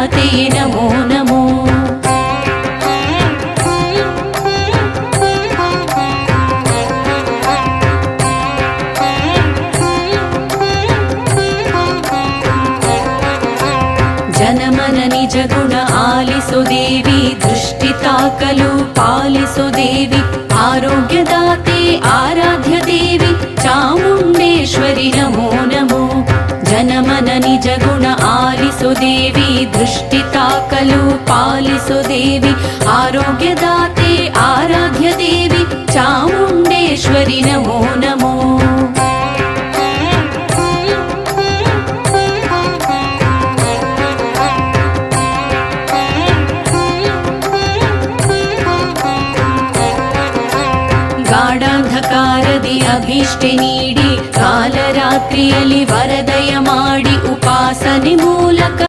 आराध्यदाते नमो नमो। जनमन निज गुण आलिसो देवी दृष्टि ताकलु पालिसो देवी आरोग्यदाते आराध्य देवी चामुण्डेश्वरि नमो नमो। जनमन निज गुण आलिसो देवी दृष्टि ताकलु पालिसो देवी आरोग्यदाते आराध्य देवी चामुण्डेश्वरि नमो नमो। ಗಾಢಾಂಧಕಾರದಿ ಅಭೀಷ್ಟೆ ನೀಡಿ ಕಾಲರಾತ್ರಿಯಲ್ಲಿ ವರದಯ ಮಾಡಿ ಉಪಾಸನೆ ಮೂಲಕ